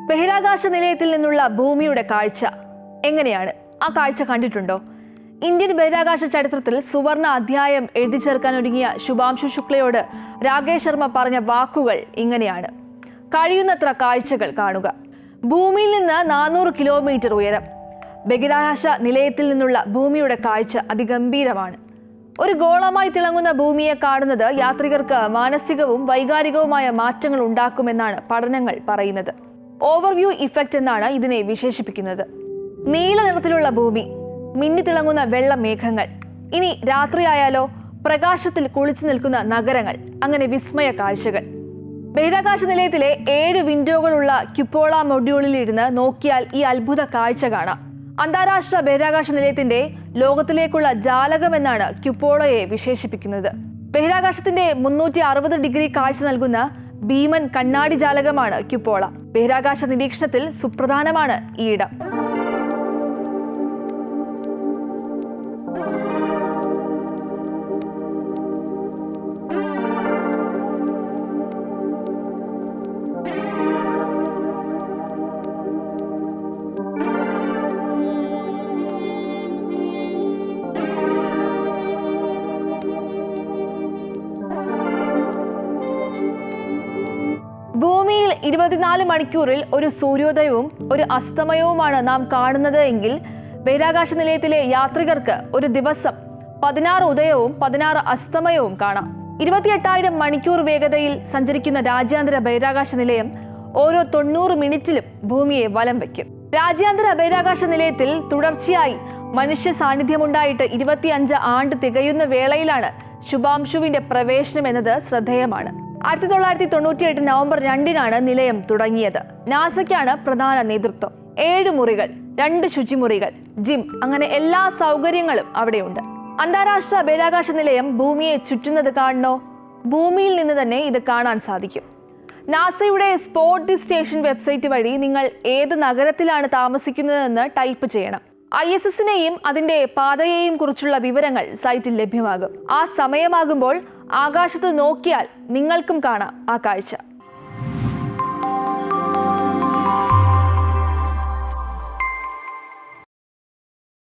ബഹിരാകാശ നിലയത്തിൽ നിന്നുള്ള ഭൂമിയുടെ കാഴ്ച എങ്ങനെയാണ്? ആ കാഴ്ച കണ്ടിട്ടുണ്ടോ? ഇന്ത്യൻ ബഹിരാകാശ ചരിത്രത്തിൽ സുവർണ അധ്യായം എഴുതി ചേർക്കാൻ ഒരുങ്ങിയ ശുഭാംശു ശുക്ലയോട് രാകേഷ് ശർമ്മ പറഞ്ഞ വാക്കുകൾ ഇങ്ങനെയാണ്: കഴിയുന്നത്ര കാഴ്ചകൾ കാണുക. ഭൂമിയിൽ നിന്ന് 400 കിലോമീറ്റർ ഉയരം. ബഹിരാകാശ നിലയത്തിൽ നിന്നുള്ള ഭൂമിയുടെ കാഴ്ച അതിഗംഭീരമാണ്. ഒരു ഗോളമായി തിളങ്ങുന്ന ഭൂമിയെ കാണുന്നത് യാത്രികർക്ക് മാനസികവും വൈകാരികവുമായ മാറ്റങ്ങൾ ഉണ്ടാക്കുമെന്നാണ് പഠനങ്ങൾ പറയുന്നത്. ഓവർവ്യൂ ഇഫക്റ്റ് എന്നാണ് ഇതിനെ വിശേഷിപ്പിക്കുന്നത്. നീല നിറത്തിലുള്ള ഭൂമി, മിന്നിത്തിളങ്ങുന്ന വെള്ള മേഘങ്ങൾ. ഇനി രാത്രിയായാലോ പ്രകാശത്തിൽ കുളിച്ചു നിൽക്കുന്ന നഗരങ്ങൾ, അങ്ങനെ വിസ്മയ കാഴ്ചകൾ. ബഹിരാകാശ നിലയത്തിലെ 7 വിൻഡോകളുള്ള ക്യുപോള മൊഡ്യൂളിൽ ഇരുന്ന് നോക്കിയാൽ ഈ അത്ഭുത കാഴ്ച കാണാം. അന്താരാഷ്ട്ര ബഹിരാകാശ നിലയത്തിന്റെ ലോകത്തിലേക്കുള്ള ജാലകം എന്നാണ് ക്യുപോളയെ വിശേഷിപ്പിക്കുന്നത്. ബഹിരാകാശത്തിന്റെ 360 ഡിഗ്രി കാഴ്ച നൽകുന്ന ഭീമൻ കണ്ണാടി ജാലകമാണ് ക്യുപോള. ബഹിരാകാശ നിരീക്ഷണത്തിൽ സുപ്രധാനമാണ് ഈ ഇടം. ഭൂമിയിൽ 24 മണിക്കൂറിൽ ഒരു സൂര്യോദയവും ഒരു അസ്തമയവുമാണ് നാം കാണുന്നത് എങ്കിൽ ബഹിരാകാശ നിലയത്തിലെ യാത്രികർക്ക് ഒരു ദിവസം 16 ഉദയവും 16 അസ്തമയവും കാണാം. 28,000 മണിക്കൂർ വേഗതയിൽ സഞ്ചരിക്കുന്ന രാജ്യാന്തര ബഹിരാകാശ നിലയം ഓരോ 90 മിനിറ്റിലും ഭൂമിയെ വലം വയ്ക്കും. രാജ്യാന്തര ബഹിരാകാശ നിലയത്തിൽ തുടർച്ചയായി മനുഷ്യ സാന്നിധ്യമുണ്ടായിട്ട് 25 ആണ്ട് തികയുന്ന വേളയിലാണ് ശുഭാംശുവിന്റെ പ്രവേശനം എന്നത് ശ്രദ്ധേയമാണ്. 1998 നവംബർ 2 നിലയം തുടങ്ങിയത്. നാസയ്ക്കാണ് പ്രധാന നേതൃത്വം. 7 മുറികൾ, 2 ശുചിമുറികൾ, ജിം, അങ്ങനെ എല്ലാ സൗകര്യങ്ങളും അവിടെയുണ്ട്. അന്താരാഷ്ട്ര ബഹിരാകാശ നിലയം ഭൂമിയെ ചുറ്റുന്നത് കാണണോ? ഭൂമിയിൽ നിന്ന് തന്നെ ഇത് കാണാൻ സാധിക്കും. നാസയുടെ സ്പോട്ട് ദി സ്റ്റേഷൻ വെബ്സൈറ്റ് വഴി നിങ്ങൾ ഏത് നഗരത്തിലാണ് താമസിക്കുന്നതെന്ന് ടൈപ്പ് ചെയ്യണം. ISSനെയും അതിന്റെ പാതയെയും കുറിച്ചുള്ള വിവരങ്ങൾ സൈറ്റിൽ ലഭ്യമാകും. ആ സമയമാകുമ്പോൾ ആകാശത്ത് നോക്കിയാൽ നിങ്ങൾക്കും കാണാം ആ കാഴ്ച.